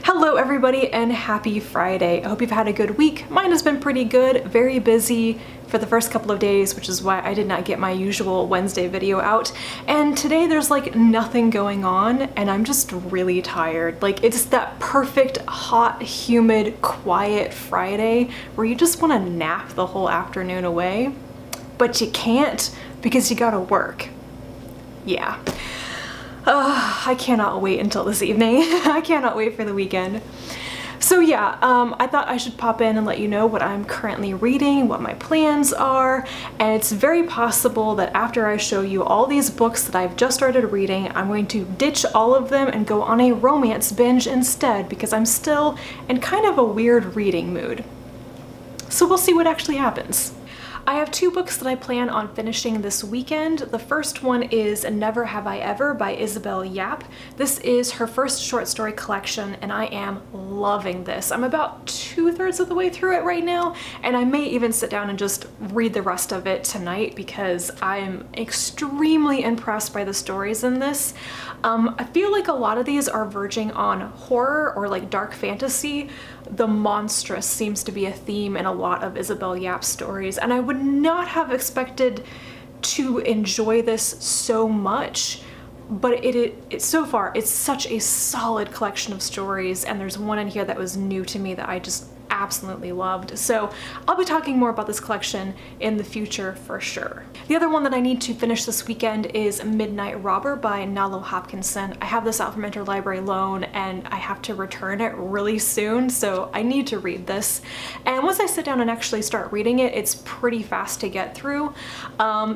Hello everybody and happy Friday. I hope you've had a good week. Mine has been pretty good, very busy for the first couple of days, which is why I did not get my usual Wednesday video out. And today there's like nothing going on and I'm just really tired. Like it's that perfect, hot, humid, quiet Friday where you just want to nap the whole afternoon away, but you can't because you gotta work. Yeah. I cannot wait until this evening. I cannot wait for the weekend. So yeah, I thought I should pop in and let you know what I'm currently reading, what my plans are, and it's very possible that after I show you all these books that I've just started reading, I'm going to ditch all of them and go on a romance binge instead because I'm still in kind of a weird reading mood. So we'll see what actually happens. I have two books that I plan on finishing this weekend. The first one is Never Have I Ever by Isabel Yap. This is her first short story collection and I am loving this. I'm about 2/3 of the way through it right now and I may even sit down and just read the rest of it tonight because I'm extremely impressed by the stories in this. I feel like a lot of these are verging on horror or like dark fantasy. The monstrous seems to be a theme in a lot of Isabel Yap's stories, and I would not have expected to enjoy this so much, but it so far it's such a solid collection of stories, and there's one in here that was new to me that I just absolutely loved. So I'll be talking more about this collection in the future for sure. The other one that I need to finish this weekend is Midnight Robber by Nalo Hopkinson. I have this out from Interlibrary Loan and I have to return it really soon, so I need to read this. And once I sit down and actually start reading it, it's pretty fast to get through.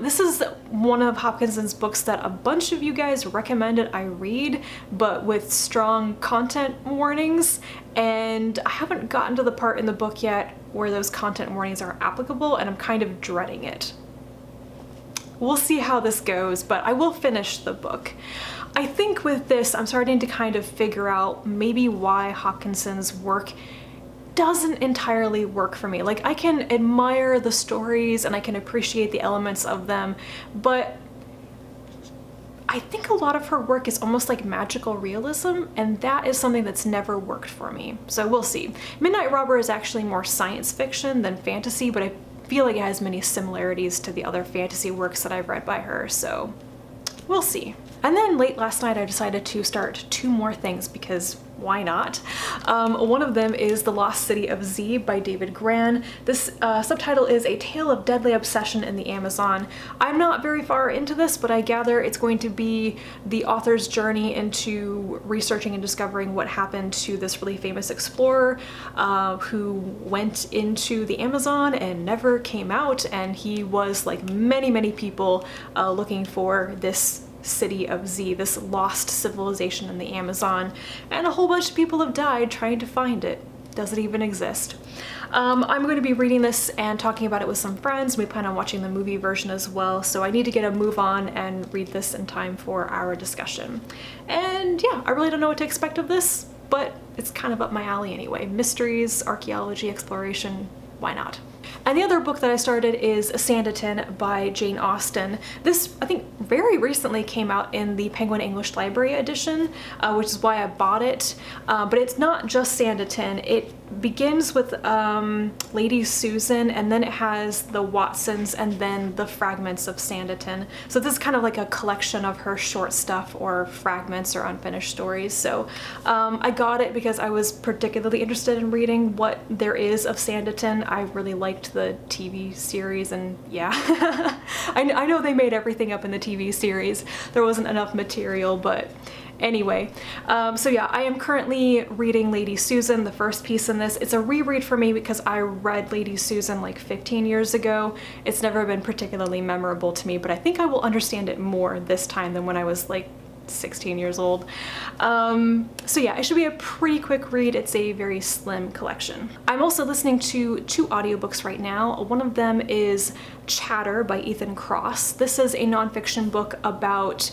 This is one of Hopkinson's books that a bunch of you guys recommended I read, but with strong content warnings, and I haven't gotten to the part in the book yet where those content warnings are applicable, and I'm kind of dreading it. We'll see how this goes, but I will finish the book. I think with this, I'm starting to kind of figure out maybe why Hopkinson's work doesn't entirely work for me. Like, I can admire the stories and I can appreciate the elements of them, but I think a lot of her work is almost like magical realism, and that is something that's never worked for me. So we'll see. Midnight Robber is actually more science fiction than fantasy, but I feel like it has many similarities to the other fantasy works that I've read by her, so we'll see. And then late last night I decided to start two more things because why not? One of them is The Lost City of Z by David Grann. This subtitle is A Tale of Deadly Obsession in the Amazon. I'm not very far into this, but I gather it's going to be the author's journey into researching and discovering what happened to this really famous explorer who went into the Amazon and never came out, and he was, like many people, looking for this city of Z, this lost civilization in the Amazon, and a whole bunch of people have died trying to find it. Does it even exist? I'm going to be reading this and talking about it with some friends. We plan on watching the movie version as well, so I need to get a move on and read this in time for our discussion. And yeah, I really don't know what to expect of this, but it's kind of up my alley anyway. Mysteries, archaeology, exploration, why not? And the other book that I started is Sanditon by Jane Austen. This, I think, very recently came out in the Penguin English Library edition, which is why I bought it. But it's not just Sanditon. It begins with Lady Susan, and then it has the Watsons, and then the fragments of Sanditon. So this is kind of like a collection of her short stuff or fragments or unfinished stories. So I got it because I was particularly interested in reading what there is of Sanditon. I really liked the TV series, and yeah, I know they made everything up in the TV series. There wasn't enough material, but anyway, so yeah, I am currently reading Lady Susan, the first piece in this. It's a reread for me because I read Lady Susan like 15 years ago. It's never been particularly memorable to me, but I think I will understand it more this time than when I was like 16 years old. So yeah, it should be a pretty quick read. It's a very slim collection. I'm also listening to two audiobooks right now. One of them is Chatter by Ethan Cross. This is a nonfiction book about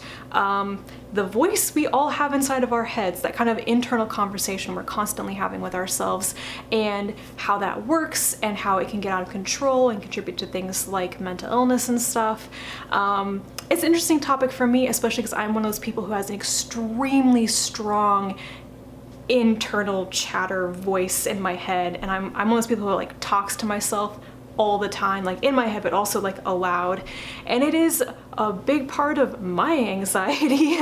the voice we all have inside of our heads, that kind of internal conversation we're constantly having with ourselves, and how that works and how it can get out of control and contribute to things like mental illness and stuff. It's an interesting topic for me, especially because I'm one of those people who has an extremely strong internal chatter voice in my head, and I'm one of those people who like talks to myself all the time, like in my head, but also like aloud. And it is a big part of my anxiety.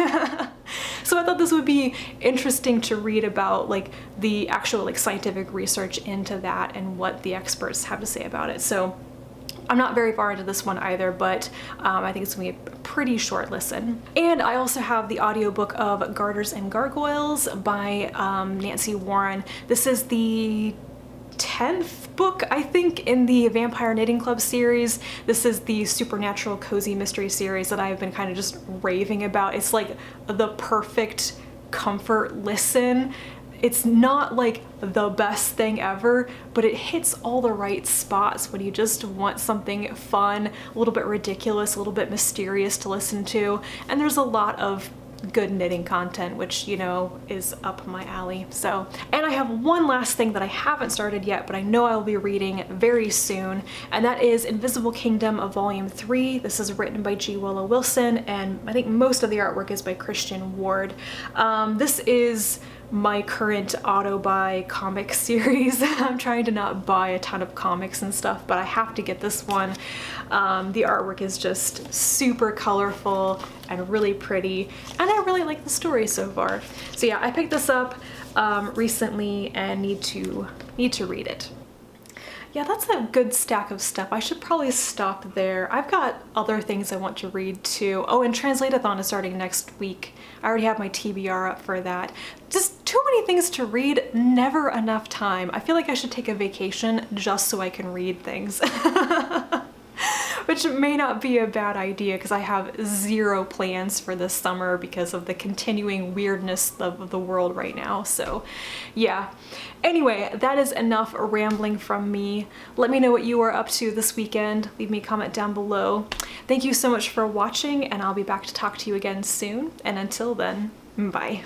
So I thought this would be interesting to read about like the actual like scientific research into that and what the experts have to say about it. So I'm not very far into this one either, but I think it's gonna be a pretty short listen. And I also have the audiobook of Garters and Gargoyles by Nancy Warren. This is the 10th book, I think, in the Vampire Knitting Club series. This is the supernatural cozy mystery series that I've been kind of just raving about. It's like the perfect comfort listen. It's not like the best thing ever, but it hits all the right spots when you just want something fun, a little bit ridiculous, a little bit mysterious to listen to. And there's a lot of good knitting content, which, you know, is up my alley. So, and I have one last thing that I haven't started yet, but I know I'll be reading very soon, and that is Invisible Kingdom of Volume 3. This is written by G. Willow Wilson, and I think most of the artwork is by Christian Ward. This is my current auto-buy comic series. I'm trying to not buy a ton of comics and stuff, but I have to get this one. The artwork is just super colorful and really pretty, and I really like the story so far. So yeah, I picked this up recently and need to read it. Yeah, that's a good stack of stuff. I should probably stop there. I've got other things I want to read too. Oh, and Translate-a-thon is starting next week. I already have my TBR up for that. Just too many things to read, never enough time. I feel like I should take a vacation just so I can read things. Which may not be a bad idea because I have zero plans for this summer because of the continuing weirdness of the world right now. So yeah. Anyway, that is enough rambling from me. Let me know what you are up to this weekend. Leave me a comment down below. Thank you so much for watching, and I'll be back to talk to you again soon. And until then, bye.